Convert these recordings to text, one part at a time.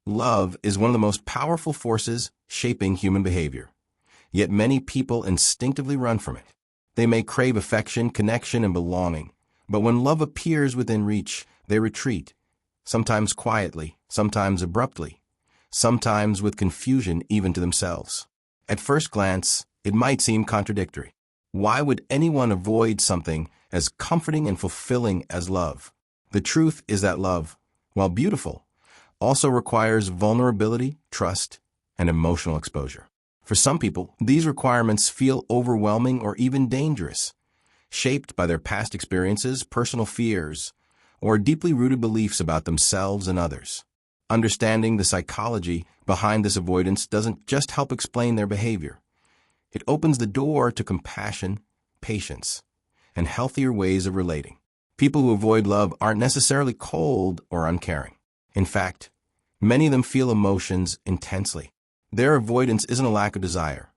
Love is one of the most powerful forces shaping human behavior. Yet many people instinctively run from it. They may crave affection, connection, and belonging, but when love appears within reach, they retreat, sometimes quietly, sometimes abruptly, sometimes with confusion even to themselves. At first glance, it might seem contradictory. Why would anyone avoid something as comforting and fulfilling as love? The truth is that love, while beautiful, also requires vulnerability, trust, and emotional exposure. For some people, these requirements feel overwhelming or even dangerous, shaped by their past experiences, personal fears, or deeply rooted beliefs about themselves and others. Understanding the psychology behind this avoidance doesn't just help explain their behavior. It opens the door to compassion, patience, and healthier ways of relating. People who avoid love aren't necessarily cold or uncaring. In fact, many of them feel emotions intensely. Their avoidance isn't a lack of desire,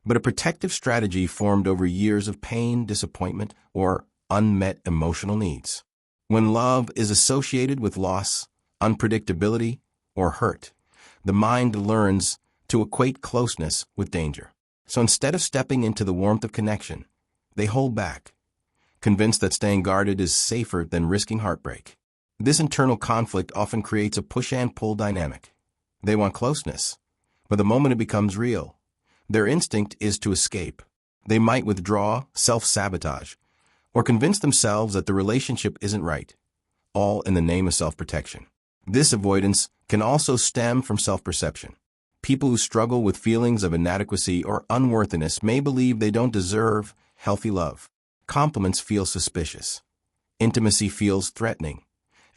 but a protective strategy formed over years of pain, disappointment, or unmet emotional needs. When love is associated with loss, unpredictability, or hurt, the mind learns to equate closeness with danger. So instead of stepping into the warmth of connection, they hold back, convinced that staying guarded is safer than risking heartbreak. This internal conflict often creates a push and pull dynamic. They want closeness, but the moment it becomes real, their instinct is to escape. They might withdraw, self-sabotage, or convince themselves that the relationship isn't right, all in the name of self-protection. This avoidance can also stem from self-perception. People who struggle with feelings of inadequacy or unworthiness may believe they don't deserve healthy love. Compliments feel suspicious. Intimacy feels threatening.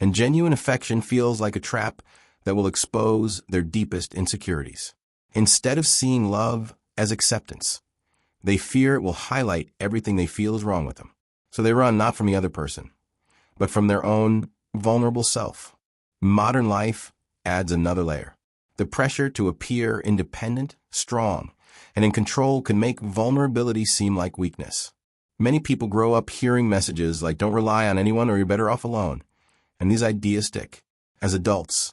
And genuine affection feels like a trap that will expose their deepest insecurities. Instead of seeing love as acceptance, they fear it will highlight everything they feel is wrong with them. So they run not from the other person, but from their own vulnerable self. Modern life adds another layer. The pressure to appear independent, strong, and in control can make vulnerability seem like weakness. Many people grow up hearing messages like "don't rely on anyone" or "you're better off alone," and these ideas stick. As adults,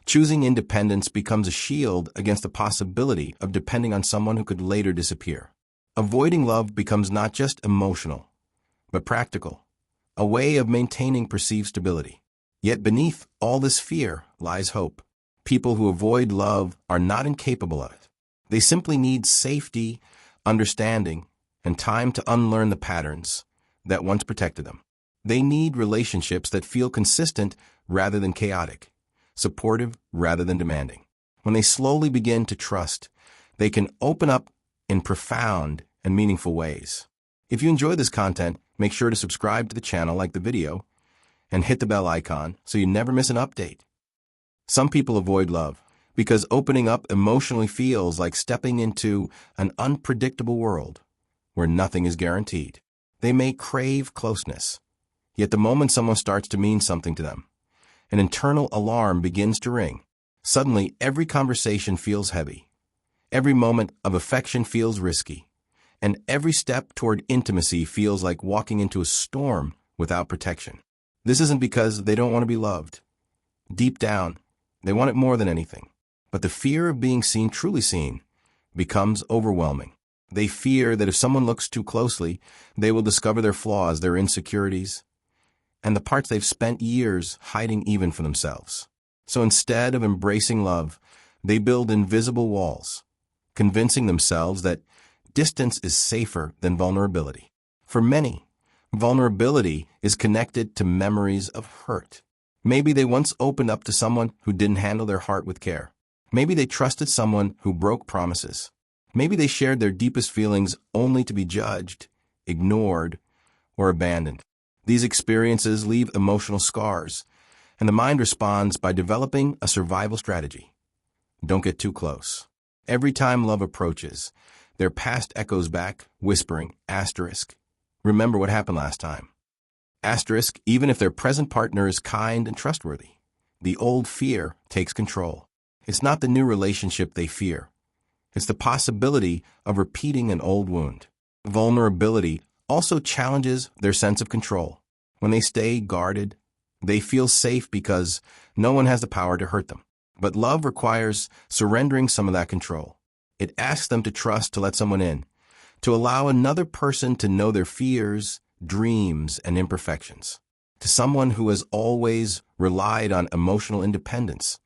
choosing independence becomes a shield against the possibility of depending on someone who could later disappear. Avoiding love becomes not just emotional, but practical, a way of maintaining perceived stability. Yet beneath all this fear lies hope. People who avoid love are not incapable of it. They simply need safety, understanding, and time to unlearn the patterns that once protected them. They need relationships that feel consistent rather than chaotic, supportive rather than demanding. When they slowly begin to trust, they can open up in profound and meaningful ways. If you enjoy this content, make sure to subscribe to the channel, like the video, and hit the bell icon so you never miss an update. Some people avoid love because opening up emotionally feels like stepping into an unpredictable world where nothing is guaranteed. They may crave closeness, yet the moment someone starts to mean something to them, an internal alarm begins to ring. Suddenly, every conversation feels heavy. Every moment of affection feels risky. And every step toward intimacy feels like walking into a storm without protection. This isn't because they don't want to be loved. Deep down, they want it more than anything. But the fear of being seen, truly seen, becomes overwhelming. They fear that if someone looks too closely, they will discover their flaws, their insecurities, and the parts they've spent years hiding even from themselves. So instead of embracing love, they build invisible walls, convincing themselves that distance is safer than vulnerability. For many, vulnerability is connected to memories of hurt. Maybe they once opened up to someone who didn't handle their heart with care. Maybe they trusted someone who broke promises. Maybe they shared their deepest feelings only to be judged, ignored, or abandoned. These experiences leave emotional scars, and the mind responds by developing a survival strategy. Don't get too close. Every time love approaches, their past echoes back, whispering, asterisk, remember what happened last time. Asterisk, even if their present partner is kind and trustworthy, the old fear takes control. It's not the new relationship they fear. It's the possibility of repeating an old wound. Vulnerability also challenges their sense of control. When they stay guarded, they feel safe because no one has the power to hurt them. But love requires surrendering some of that control. It asks them to trust to let someone in, to allow another person to know their fears, dreams, and imperfections. To someone who has always relied on emotional independence,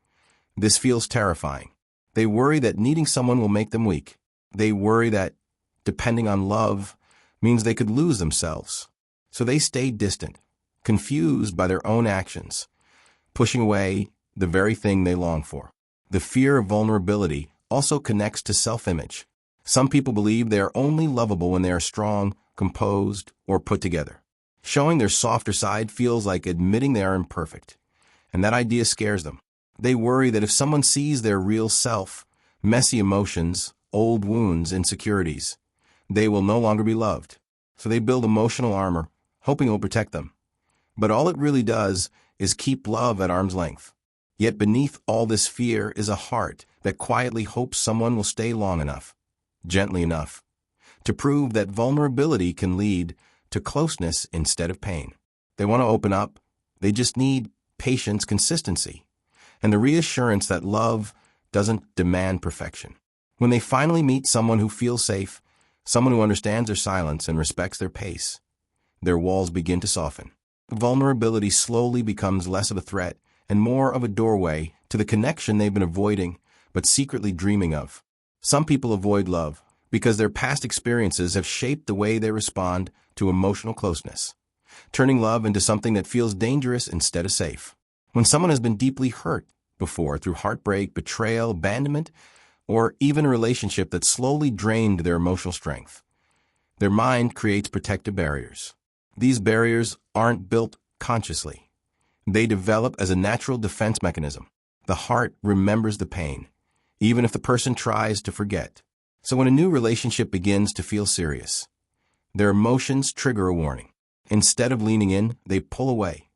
this feels terrifying. They worry that needing someone will make them weak. They worry that depending on love means they could lose themselves. So they stay distant, confused by their own actions, pushing away the very thing they long for. The fear of vulnerability also connects to self-image. Some people believe they are only lovable when they are strong, composed, or put together. Showing their softer side feels like admitting they are imperfect, and that idea scares them. They worry that if someone sees their real self, messy emotions, old wounds, insecurities, they will no longer be loved. So they build emotional armor, hoping it will protect them. But all it really does is keep love at arm's length. Yet beneath all this fear is a heart that quietly hopes someone will stay long enough, gently enough, to prove that vulnerability can lead to closeness instead of pain. They want to open up. They just need patience, consistency, and the reassurance that love doesn't demand perfection. When they finally meet someone who feels safe, someone who understands their silence and respects their pace, their walls begin to soften. Vulnerability slowly becomes less of a threat and more of a doorway to the connection they've been avoiding but secretly dreaming of. Some people avoid love because their past experiences have shaped the way they respond to emotional closeness, turning love into something that feels dangerous instead of safe. When someone has been deeply hurt before through heartbreak, betrayal, abandonment, or even a relationship that slowly drained their emotional strength, their mind creates protective barriers. These barriers aren't built consciously. They develop as a natural defense mechanism. The heart remembers the pain, even if the person tries to forget. So when a new relationship begins to feel serious, their emotions trigger a warning. Instead of leaning in, they pull away,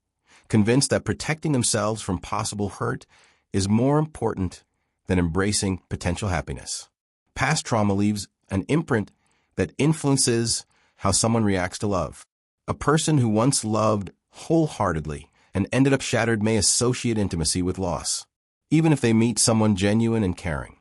convinced that protecting themselves from possible hurt is more important than embracing potential happiness. Past trauma leaves an imprint that influences how someone reacts to love. A person who once loved wholeheartedly and ended up shattered may associate intimacy with loss. Even if they meet someone genuine and caring,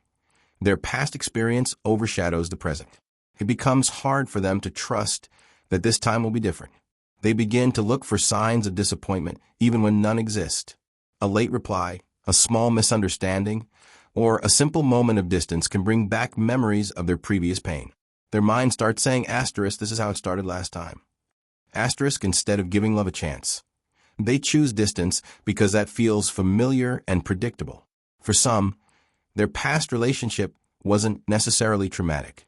their past experience overshadows the present. It becomes hard for them to trust that this time will be different. They begin to look for signs of disappointment even when none exist. A late reply, a small misunderstanding, or a simple moment of distance can bring back memories of their previous pain. Their mind starts saying, asterisk, this is how it started last time. Asterisk, instead of giving love a chance. They choose distance because that feels familiar and predictable. For some, their past relationship wasn't necessarily traumatic,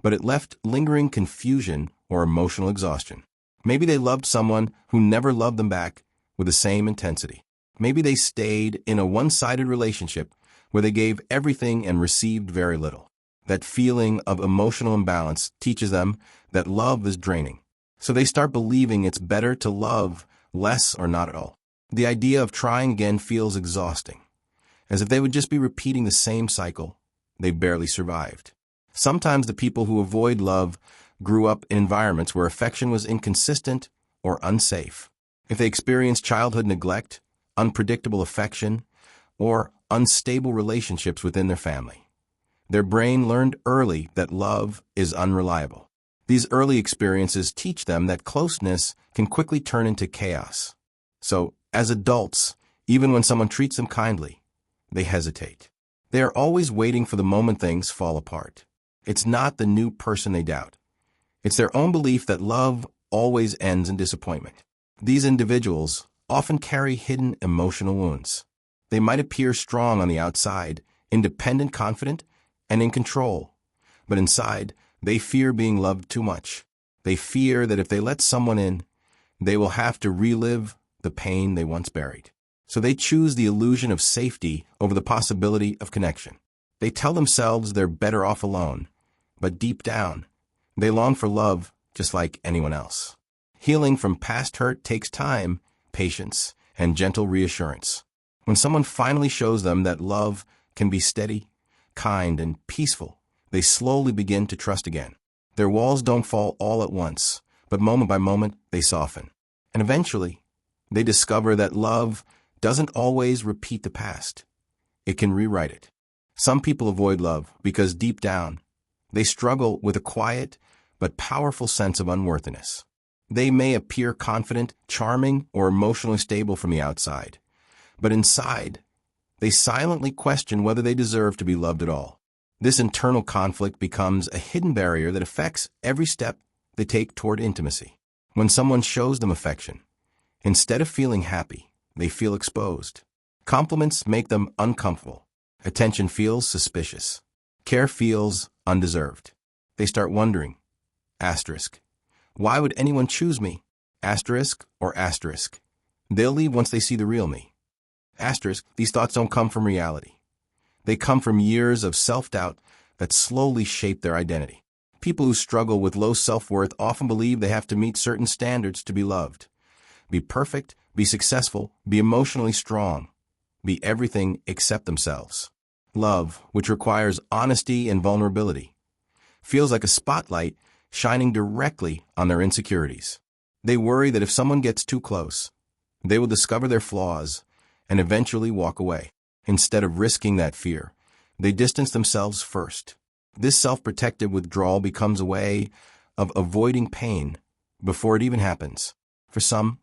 but it left lingering confusion or emotional exhaustion. Maybe they loved someone who never loved them back with the same intensity. Maybe they stayed in a one-sided relationship where they gave everything and received very little. That feeling of emotional imbalance teaches them that love is draining. So they start believing it's better to love less or not at all. The idea of trying again feels exhausting, as if they would just be repeating the same cycle they barely survived. Sometimes the people who avoid love grew up in environments where affection was inconsistent or unsafe. If they experienced childhood neglect, unpredictable affection, or unstable relationships within their family, their brain learned early that love is unreliable. These early experiences teach them that closeness can quickly turn into chaos. So, as adults, even when someone treats them kindly, they hesitate. They are always waiting for the moment things fall apart. It's not the new person they doubt. It's their own belief that love always ends in disappointment. These individuals often carry hidden emotional wounds. They might appear strong on the outside, independent, confident, and in control, but inside, they fear being loved too much. They fear that if they let someone in, they will have to relive the pain they once buried. So they choose the illusion of safety over the possibility of connection. They tell themselves they're better off alone, but deep down, they long for love just like anyone else. Healing from past hurt takes time, patience, and gentle reassurance. When someone finally shows them that love can be steady, kind, and peaceful, they slowly begin to trust again. Their walls don't fall all at once, but moment by moment, they soften. And eventually, they discover that love doesn't always repeat the past. it can rewrite it. Some people avoid love because deep down, they struggle with a quiet but powerful sense of unworthiness. They may appear confident, charming, or emotionally stable from the outside, but inside, they silently question whether they deserve to be loved at all. This internal conflict becomes a hidden barrier that affects every step they take toward intimacy. When someone shows them affection, instead of feeling happy, they feel exposed. Compliments make them uncomfortable. Attention feels suspicious. Care feels undeserved. They start wondering, why would anyone choose me? Or asterisk. They'll leave once they see the real me. These thoughts don't come from reality. They come from years of self-doubt that slowly shape their identity. People who struggle with low self-worth often believe they have to meet certain standards to be loved. Be perfect, be successful, be emotionally strong, be everything except themselves. Love, which requires honesty and vulnerability, feels like a spotlight shining directly on their insecurities. They worry that if someone gets too close, they will discover their flaws and eventually walk away. Instead of risking that fear, they distance themselves first. This self-protective withdrawal becomes a way of avoiding pain before it even happens. For some,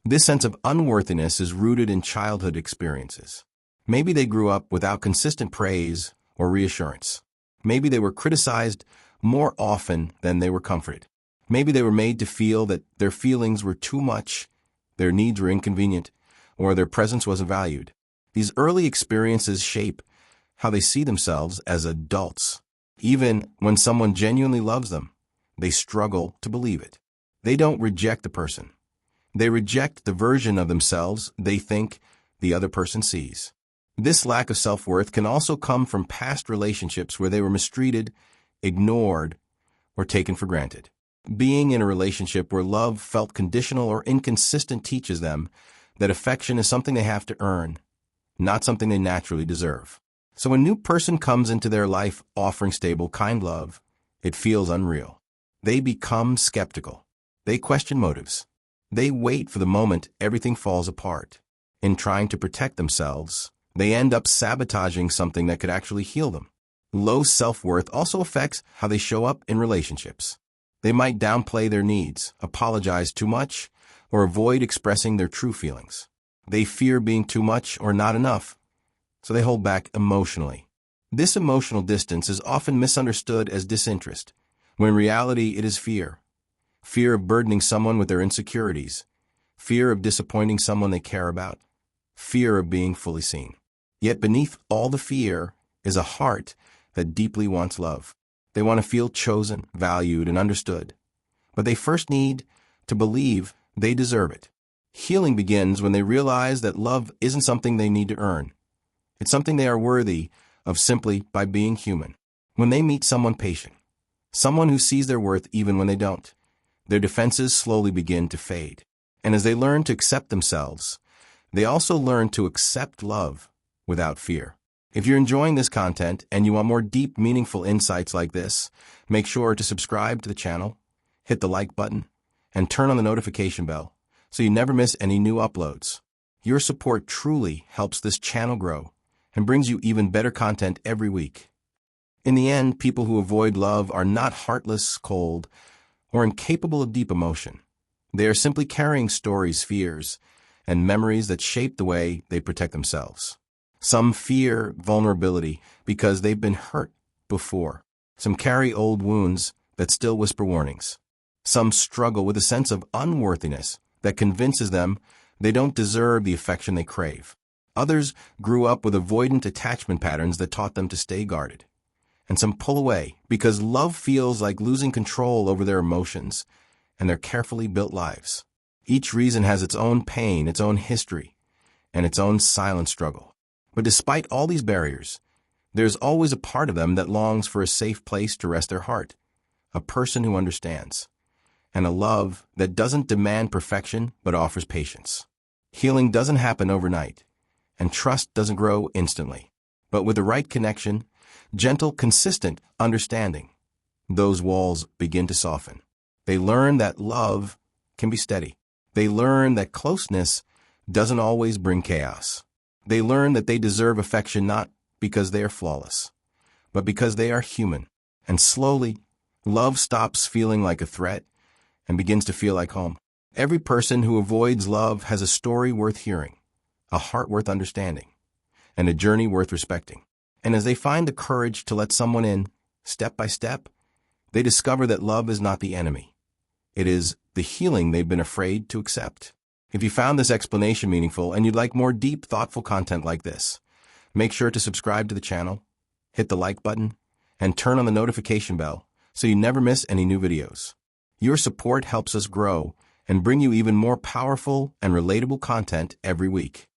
this sense of unworthiness is rooted in childhood experiences. Maybe they grew up without consistent praise or reassurance. Maybe they were criticized more often than they were comforted. Maybe they were made to feel that their feelings were too much, their needs were inconvenient, or their presence wasn't valued. These early experiences shape how they see themselves as adults. Even when someone genuinely loves them, they struggle to believe it. They don't reject the person. They reject the version of themselves they think the other person sees. This lack of self-worth can also come from past relationships where they were mistreated, ignored, or taken for granted. Being in a relationship where love felt conditional or inconsistent teaches them that affection is something they have to earn, not something they naturally deserve. So when a new person comes into their life offering stable, kind love, it feels unreal. They become skeptical. They question motives. They wait for the moment everything falls apart. In trying to protect themselves, they end up sabotaging something that could actually heal them. Low self-worth also affects how they show up in relationships. They might downplay their needs, apologize too much, or avoid expressing their true feelings. They fear being too much or not enough, so they hold back emotionally. This emotional distance is often misunderstood as disinterest, when in reality it is fear. Fear of burdening someone with their insecurities, fear of disappointing someone they care about, fear of being fully seen. Yet beneath all the fear is a heart that deeply wants love. They want to feel chosen, valued, and understood. But they first need to believe they deserve it. Healing begins when they realize that love isn't something they need to earn. It's something they are worthy of simply by being human. When they meet someone patient, someone who sees their worth even when they don't, their defenses slowly begin to fade. And as they learn to accept themselves, they also learn to accept love without fear. If you're enjoying this content and you want more deep, meaningful insights like this, make sure to subscribe to the channel, hit the like button, and turn on the notification bell so you never miss any new uploads. Your support truly helps this channel grow and brings you even better content every week. In the end, people who avoid love are not heartless, cold, or incapable of deep emotion. They are simply carrying stories, fears, and memories that shape the way they protect themselves. Some fear vulnerability because they've been hurt before. Some carry old wounds that still whisper warnings. Some struggle with a sense of unworthiness that convinces them they don't deserve the affection they crave. Others grew up with avoidant attachment patterns that taught them to stay guarded. And some pull away because love feels like losing control over their emotions and their carefully built lives. Each reason has its own pain, its own history, and its own silent struggle. But despite all these barriers, there's always a part of them that longs for a safe place to rest their heart, a person who understands, and a love that doesn't demand perfection but offers patience. Healing doesn't happen overnight, and trust doesn't grow instantly. But with the right connection, gentle, consistent understanding, those walls begin to soften. They learn that love can be steady. They learn that closeness doesn't always bring chaos. They learn that they deserve affection not because they are flawless, but because they are human. And slowly, love stops feeling like a threat and begins to feel like home. Every person who avoids love has a story worth hearing, a heart worth understanding, and a journey worth respecting. And as they find the courage to let someone in, step by step, they discover that love is not the enemy. It is the healing they've been afraid to accept. If you found this explanation meaningful and you'd like more deep, thoughtful content like this, make sure to subscribe to the channel, hit the like button, and turn on the notification bell so you never miss any new videos. Your support helps us grow and bring you even more powerful and relatable content every week.